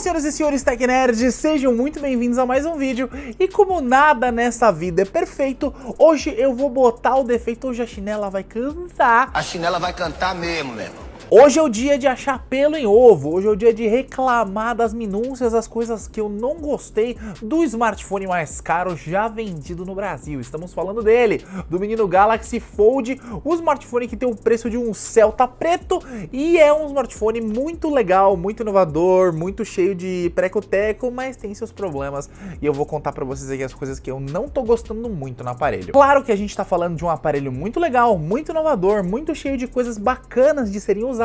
senhoras e senhores Tech Nerds, sejam muito bem-vindos a mais um vídeo. E como nada nessa vida é perfeito, hoje eu vou botar o defeito. Hoje a chinela vai cantar. A chinela vai cantar mesmo, meu irmão. Hoje é o dia de achar pelo em ovo, hoje é o dia de reclamar das minúcias, das coisas que eu não gostei do smartphone mais caro já vendido no Brasil. Estamos falando dele, do menino Galaxy Fold, o smartphone que tem o preço de um Celta preto e é um smartphone muito legal, muito inovador, muito cheio de preco-teco, mas tem seus problemas e eu vou contar pra vocês aqui as coisas que eu não tô gostando muito no aparelho. Claro que a gente tá falando de um aparelho muito legal, muito inovador, muito cheio de coisas bacanas de serem usadas,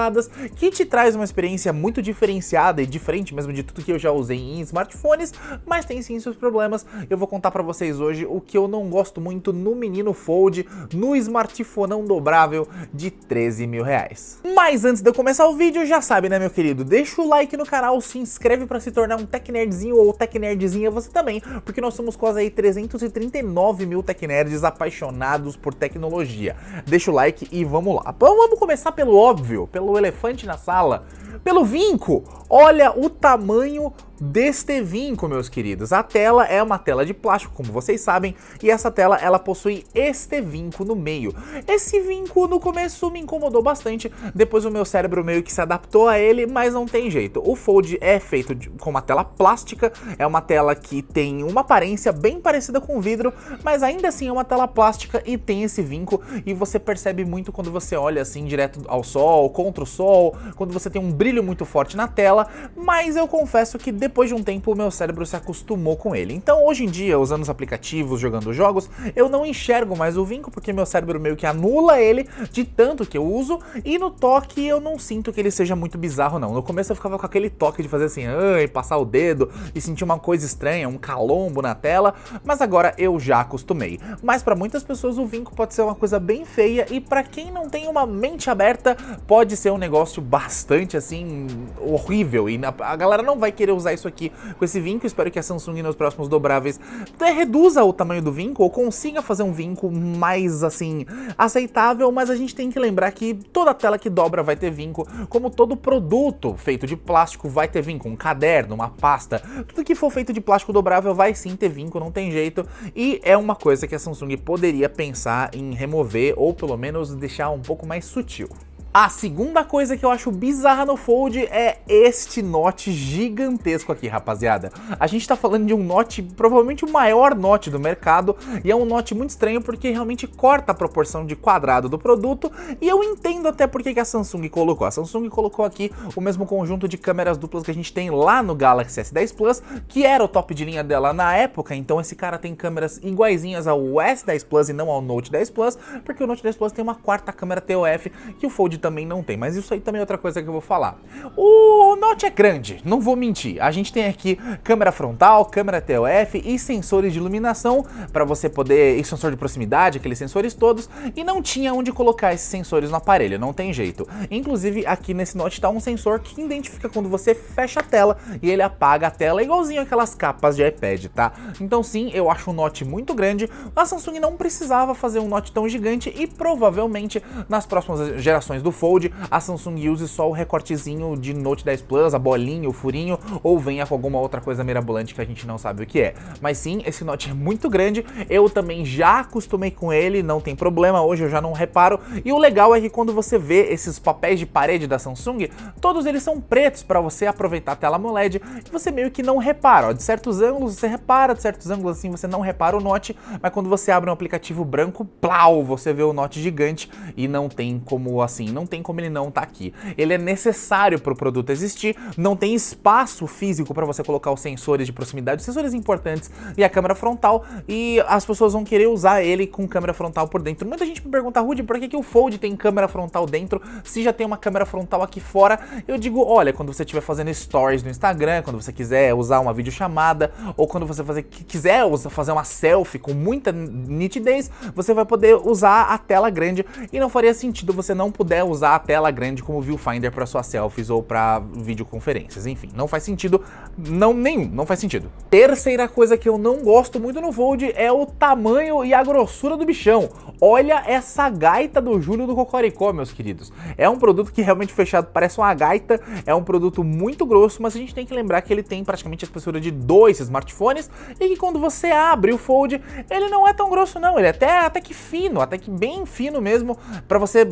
que te traz uma experiência muito diferenciada e diferente mesmo de tudo que eu já usei em smartphones, mas tem sim seus problemas. Eu vou contar pra vocês hoje o que eu não gosto muito no menino Fold, no smartphoneão dobrável de 13 mil reais. Mas antes de eu começar o vídeo, já sabe, né, meu querido? Deixa o like no canal, se inscreve pra se tornar um Tech Nerdzinho ou Tech Nerdzinha você também, porque nós somos quase aí 339 mil Tech Nerds apaixonados por tecnologia. Deixa o like e vamos lá. Então vamos começar pelo óbvio, pelo elefante na sala, pelo vinco. Olha o tamanho deste vinco, meus queridos. A tela é uma tela de plástico, como vocês sabem, e essa tela ela possui este vinco no meio. Esse vinco no começo me incomodou bastante, depois o meu cérebro meio que se adaptou a ele, mas não tem jeito. O Fold é feito com uma tela plástica, é uma tela que tem uma aparência bem parecida com vidro, mas ainda assim é uma tela plástica e tem esse vinco, e você percebe muito quando você olha assim direto ao sol, contra o sol, quando você tem um brilho muito forte na tela, mas eu confesso que depois de um tempo o meu cérebro se acostumou com ele. Então hoje em dia, usando os aplicativos, jogando jogos, eu não enxergo mais o vinco porque meu cérebro meio que anula ele de tanto que eu uso, e no toque eu não sinto que ele seja muito bizarro não. No começo eu ficava com aquele toque de fazer assim, e passar o dedo e sentir uma coisa estranha, um calombo na tela, mas agora eu já acostumei. Mas para muitas pessoas o vinco pode ser uma coisa bem feia, e para quem não tem uma mente aberta pode ser um negócio bastante assim horrível, e a galera não vai querer usar isso aqui com esse vinco. Espero que a Samsung nos próximos dobráveis reduza o tamanho do vinco ou consiga fazer um vinco mais assim aceitável, mas a gente tem que lembrar que toda tela que dobra vai ter vinco, como todo produto feito de plástico vai ter vinco, um caderno, uma pasta, tudo que for feito de plástico dobrável vai sim ter vinco, não tem jeito, e é uma coisa que a Samsung poderia pensar em remover ou pelo menos deixar um pouco mais sutil. A segunda coisa que eu acho bizarra no Fold é este note gigantesco aqui, rapaziada. A gente tá falando de um note, provavelmente o maior note do mercado, e é um note muito estranho porque realmente corta a proporção de quadrado do produto, e eu entendo até porque que a Samsung colocou. A Samsung colocou aqui o mesmo conjunto de câmeras duplas que a gente tem lá no Galaxy S10 Plus, que era o top de linha dela na época, então esse cara tem câmeras iguaizinhas ao S10 Plus e não ao Note 10 Plus, porque o Note 10 Plus tem uma quarta câmera TOF que o Fold também não tem, mas isso aí também é outra coisa que eu vou falar. O Note é grande, não vou mentir. A gente tem aqui câmera frontal, câmera TOF e sensores de iluminação para você poder, e sensor de proximidade, aqueles sensores todos, e não tinha onde colocar esses sensores no aparelho, não tem jeito. Inclusive aqui nesse Note tá um sensor que identifica quando você fecha a tela e ele apaga a tela, igualzinho aquelas capas de iPad, tá? Então sim, eu acho um Note muito grande. A Samsung não precisava fazer um Note tão gigante e provavelmente nas próximas gerações do Fold a Samsung use só o recortezinho de Note 10 Plus, a bolinha, o furinho, ou venha com alguma outra coisa mirabolante que a gente não sabe o que é. Mas sim, esse Note é muito grande, eu também já acostumei com ele, não tem problema, hoje eu já não reparo, e o legal é que quando você vê esses papéis de parede da Samsung, todos eles são pretos para você aproveitar a tela AMOLED, e você meio que não repara, ó, de certos ângulos você repara, de certos ângulos assim você não repara o Note, mas quando você abre um aplicativo branco, plau, você vê o Note gigante, e não tem como assim, não tem como ele não tá aqui. Ele é necessário para o produto existir, não tem espaço físico para você colocar os sensores de proximidade, os sensores importantes e a câmera frontal, e as pessoas vão querer usar ele com câmera frontal por dentro. Muita gente me pergunta, Rudy, por que o Fold tem câmera frontal dentro se já tem uma câmera frontal aqui fora? Eu digo, olha, quando você estiver fazendo stories no Instagram, quando você quiser usar uma videochamada, ou quando você quiser fazer uma selfie com muita nitidez, você vai poder usar a tela grande, e não faria sentido você não puder usar a tela grande como viewfinder para suas selfies ou para videoconferências. Enfim, não faz sentido, não faz sentido. Terceira coisa que eu não gosto muito no Fold é o tamanho e a grossura do bichão. Olha essa gaita do Júlio do Cocoricó, meus queridos. É um produto que realmente fechado parece uma gaita, é um produto muito grosso, mas a gente tem que lembrar que ele tem praticamente a espessura de 2 smartphones e que quando você abre o Fold, ele não é tão grosso não, ele é até que fino, até que bem fino mesmo, pra você,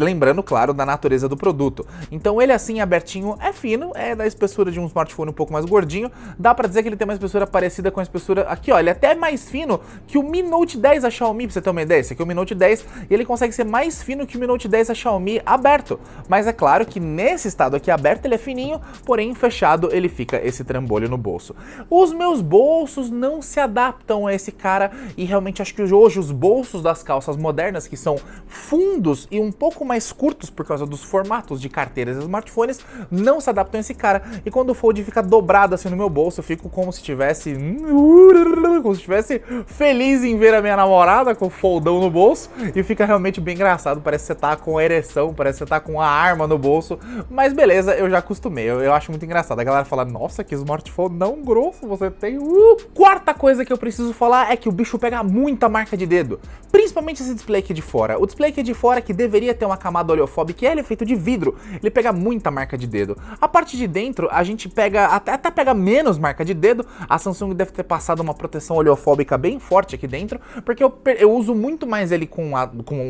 lembrando, claro, da natureza do produto. Então ele assim, abertinho, é fino, é da espessura de um smartphone um pouco mais gordinho, dá pra dizer que ele tem uma espessura parecida com a espessura, aqui ó, ele é até mais fino que o Mi Note 10 da Xiaomi, pra você ter uma ideia. Esse aqui é o Mi Note 10 e ele consegue ser mais fino que o Mi Note 10 da Xiaomi aberto, mas é claro que nesse estado aqui aberto ele é fininho, porém fechado ele fica esse trambolho no bolso. Os meus bolsos não se adaptam a esse cara e realmente acho que hoje os bolsos das calças modernas, que são fundos e um pouco mais curtos por causa dos formatos de carteiras e smartphones, não se adaptam a esse cara, e quando o Fold fica dobrado assim no meu bolso, eu fico como se tivesse feliz em ver a minha namorada com o foldão no bolso, e fica realmente bem engraçado, parece que você tá com ereção, parece que você tá com a arma no bolso, mas beleza, eu já acostumei, eu acho muito engraçado. A galera fala, nossa, que smartphone não grosso você tem. Quarta coisa que eu preciso falar é que o bicho pega muita marca de dedo, principalmente esse display aqui de fora. O display aqui de fora, que deveria ter uma camada oleofóbica, ele é feito de vidro, ele pega muita marca de dedo. A parte de dentro, a gente pega, até pega menos marca de dedo. A Samsung deve ter passado uma proteção oleofóbica bem forte aqui dentro, porque eu uso muito mais ele com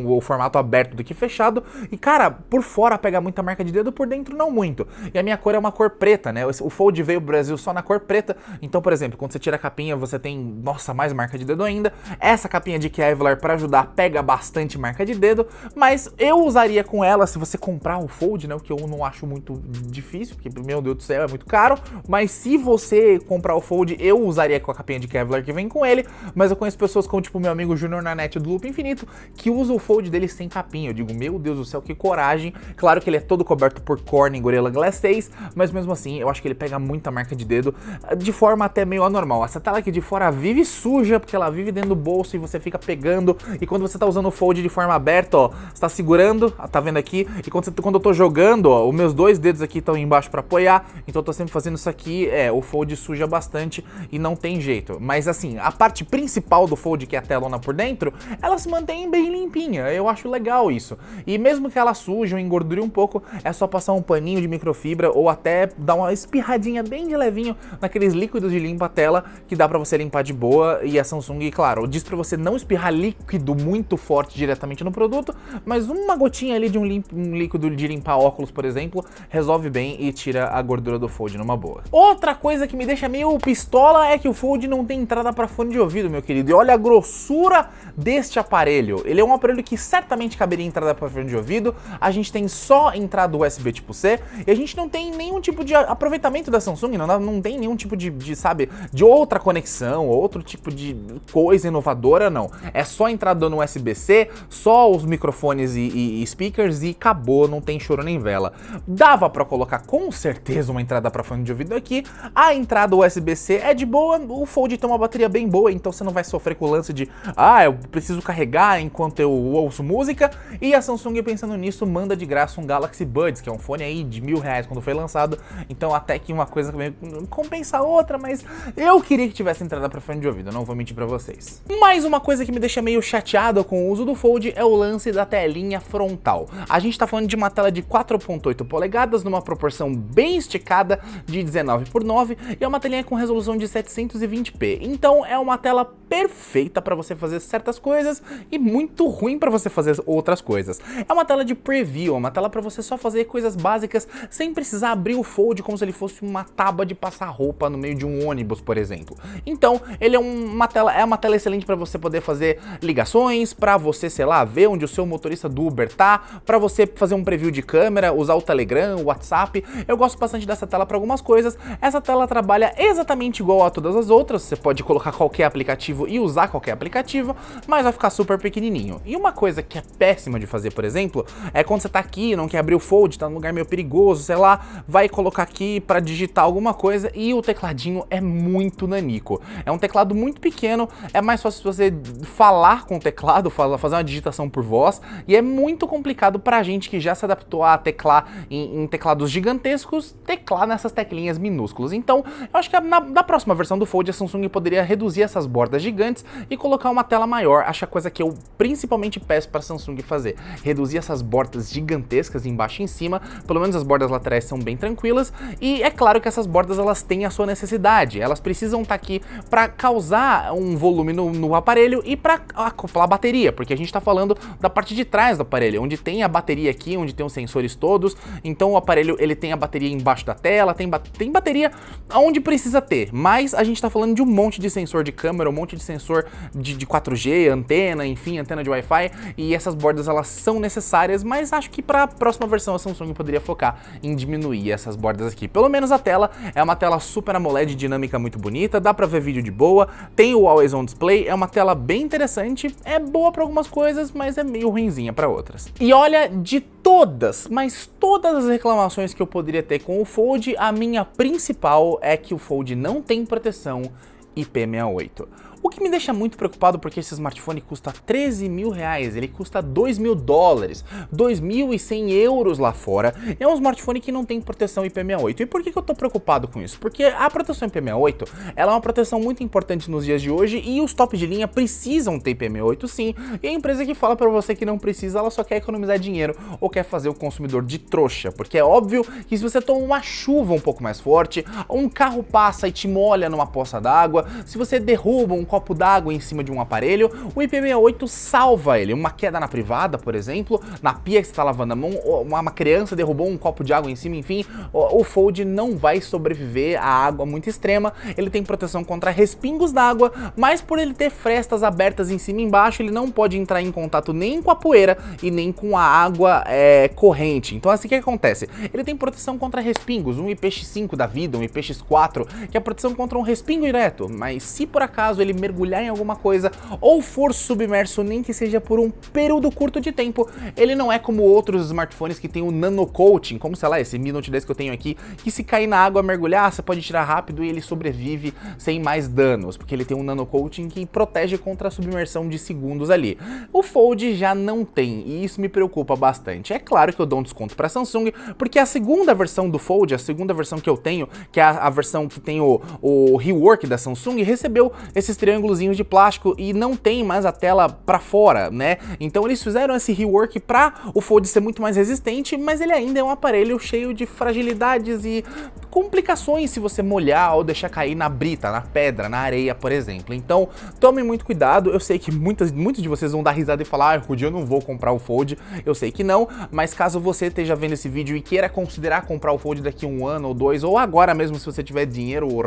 o formato aberto do que fechado, e cara, por fora pega muita marca de dedo, por dentro não muito. E a minha cor é uma cor preta, né? O Fold veio pro Brasil só na cor preta, então, por exemplo, quando você tira a capinha, você tem, nossa, mais marca de dedo ainda. Essa capinha de Kevlar para ajudar pega bastante marca de dedo, mas eu usaria com ela se você comprar um Fold, né? O que eu não acho muito difícil, porque, meu Deus do céu, é muito caro, mas se você comprar o Fold, eu usaria com a capinha de Kevlar que vem com ele, mas eu conheço pessoas como, tipo, meu amigo Junior Nanete do Loop Infinito, que usa o Fold dele sem capinha. Eu digo, meu Deus do céu, que coragem. Claro que ele é todo coberto por Corning Gorilla Glass 6, mas mesmo assim, eu acho que ele pega muita marca de dedo, de forma até meio anormal. Essa tela aqui de fora vive suja, porque ela vive dentro do bolso e você fica pegando, e quando você tá usando o Fold de forma aberta, ó, você tá segurando, tá vendo aqui, e quando eu tô jogando, ó, os meus dois dedos aqui estão embaixo pra apoiar, então eu tô sempre fazendo isso aqui, o Fold suja bastante e não tem jeito. Mas assim, a parte principal do Fold, que é a telona por dentro, ela se mantém bem limpinha, eu acho legal isso. E mesmo que ela suje ou engordure um pouco, é só passar um paninho de microfibra ou até dar uma espirradinha bem de levinho naqueles líquidos de limpa-tela que dá pra você limpar de boa. E a Samsung, claro, diz pra você não espirrar líquido muito forte diretamente no produto, mas uma gotinha ali de um líquido de limpar óculos, por exemplo, resolve bem e tira a gordura do Fold numa boa. Outra coisa que me deixa meio pistola é que o Fold não tem entrada pra fone de ouvido, meu querido. E olha a grossura deste aparelho. Ele é um aparelho que certamente caberia entrada pra fone de ouvido. A gente tem só entrada USB tipo C e a gente não tem nenhum tipo de aproveitamento da Samsung, não tem nenhum tipo sabe, de outra conexão, outro tipo de coisa inovadora, não. É só entrada no USB-C, só os microfones e speakers e acabou, não tem choro nem vela. Dava pra colocar com certeza uma entrada pra fone de ouvido aqui. A entrada USB-C é de boa, o Fold tem uma bateria bem boa, então você não vai sofrer com o lance de eu preciso carregar enquanto eu ouço música. E a Samsung, pensando nisso, manda de graça um Galaxy Buds, que é um fone aí de R$1.000 quando foi lançado, então até que uma coisa compensa a outra, mas eu queria que tivesse entrada pra fone de ouvido, não vou mentir pra vocês. Mais uma coisa que me deixa meio chateado com o uso do Fold é o lance da telinha frontal. A gente tá falando de uma tela de 4.8 polegadas numa proporção bem esticada de 19:9 e é uma telinha com resolução de 720p, então é uma tela perfeita para você fazer certas coisas e muito ruim para você fazer outras coisas. É uma tela de preview, uma tela para você só fazer coisas básicas sem precisar abrir o Fold como se ele fosse uma tábua de passar roupa no meio de um ônibus, por exemplo. Então, ele é uma tela excelente para você poder fazer ligações, para você, sei lá, ver onde o seu motorista do Uber tá, para você fazer um preview de câmera, usar o Telegram, o WhatsApp. Eu gosto bastante dessa tela para algumas coisas. Essa tela trabalha exatamente igual a todas as outras, você pode colocar qualquer aplicativo aplicativo e usar qualquer aplicativo, mas vai ficar super pequenininho. E uma coisa que é péssima de fazer, por exemplo, é quando você tá aqui, não quer abrir o Fold, tá num lugar meio perigoso, sei lá, vai colocar aqui pra digitar alguma coisa e o tecladinho é muito nanico. É um teclado muito pequeno, é mais fácil você falar com o teclado, fazer uma digitação por voz, e é muito complicado pra gente que já se adaptou a teclar em teclados gigantescos, teclar nessas teclinhas minúsculas. Então, eu acho que na próxima versão do Fold, a Samsung poderia reduzir essas bordas gigantes e colocar uma tela maior. Acho que a coisa que eu principalmente peço pra Samsung fazer, reduzir essas bordas gigantescas embaixo e em cima, pelo menos as bordas laterais são bem tranquilas, e é claro que essas bordas elas têm a sua necessidade, elas precisam estar aqui para causar um volume no aparelho e para acoplar a bateria, porque a gente está falando da parte de trás do aparelho, onde tem a bateria aqui, onde tem os sensores todos, então o aparelho ele tem a bateria embaixo da tela, tem bateria onde precisa ter, mas a gente está falando de um monte de sensor de câmera, um monte de sensor de 4G, antena, enfim, antena de Wi-Fi, e essas bordas elas são necessárias, mas acho que para a próxima versão a Samsung poderia focar em diminuir essas bordas aqui. Pelo menos a tela é uma tela Super AMOLED dinâmica muito bonita, dá pra ver vídeo de boa, tem o Always On Display, é uma tela bem interessante, é boa pra algumas coisas, mas é meio ruinzinha pra outras. E olha, de todas, mas todas as reclamações que eu poderia ter com o Fold, a minha principal é que o Fold não tem proteção IP68. O que me deixa muito preocupado porque esse smartphone custa 13 mil reais, ele custa 2 mil dólares, 2.100 euros lá fora. É um smartphone que não tem proteção IP68. E por que eu tô preocupado com isso? Porque a proteção IP68, ela é uma proteção muito importante nos dias de hoje e os top de linha precisam ter IP68 sim. E a empresa que fala pra você que não precisa, ela só quer economizar dinheiro ou quer fazer o consumidor de trouxa. Porque é óbvio que se você toma uma chuva um pouco mais forte, um carro passa e te molha numa poça d'água, se você derruba um copo d'água em cima de um aparelho, o IP68 salva ele. Uma queda na privada, por exemplo, na pia que você está lavando a mão, uma criança derrubou um copo de água em cima, enfim, o Fold não vai sobreviver à água muito extrema. Ele tem proteção contra respingos d'água, mas por ele ter frestas abertas em cima e embaixo, ele não pode entrar em contato nem com a poeira e nem com a água corrente. Então assim, o que acontece? Ele tem proteção contra respingos, um IPX5 da vida, um IPX4, que é a proteção contra um respingo direto, mas se por acaso ele mergulhar em alguma coisa ou for submerso, nem que seja por um período curto de tempo, ele não é como outros smartphones que tem o nano coating, como sei lá, esse Mi Note 10 que eu tenho aqui, que se cair na água, mergulhar, você pode tirar rápido e ele sobrevive sem mais danos, porque ele tem um nano coating que protege contra a submersão de segundos ali. O Fold já não tem, e isso me preocupa bastante. É claro que eu dou um desconto para Samsung, porque a segunda versão do Fold, a segunda versão que eu tenho, que é a versão que tem o rework da Samsung, recebeu esses triângulozinhos de plástico e não tem mais a tela para fora, né? Então eles fizeram esse rework para o Fold ser muito mais resistente, mas ele ainda é um aparelho cheio de fragilidades e complicações se você molhar ou deixar cair na brita, na pedra, na areia, por exemplo. Então, tomem muito cuidado. Eu sei que muitos de vocês vão dar risada e falar: ah, Rudy, eu não vou comprar o Fold. Eu sei que não, mas caso você esteja vendo esse vídeo e queira considerar comprar o Fold daqui a um ano ou dois, ou agora mesmo se você tiver dinheiro, o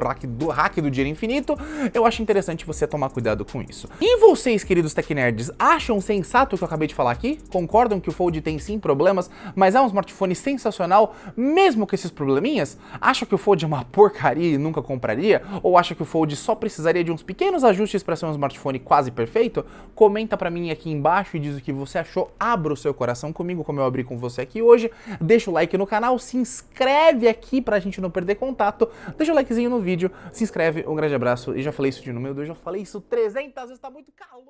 hack do dinheiro infinito, eu acho interessante você tomar cuidado com isso. E vocês, queridos Tech Nerds, acham sensato o que eu acabei de falar aqui? Concordam que o Fold tem sim problemas, mas é um smartphone sensacional, mesmo com esses probleminhas? Acham que o Fold é uma porcaria e nunca compraria? Ou acham que o Fold só precisaria de uns pequenos ajustes para ser um smartphone quase perfeito? Comenta pra mim aqui embaixo e diz o que você achou. Abra o seu coração comigo, como eu abri com você aqui hoje. Deixa o like no canal, se inscreve aqui pra gente não perder contato. Deixa o likezinho no vídeo, se inscreve, um grande abraço. E já falei isso de número, eu já falei isso 300 vezes, tá muito calor.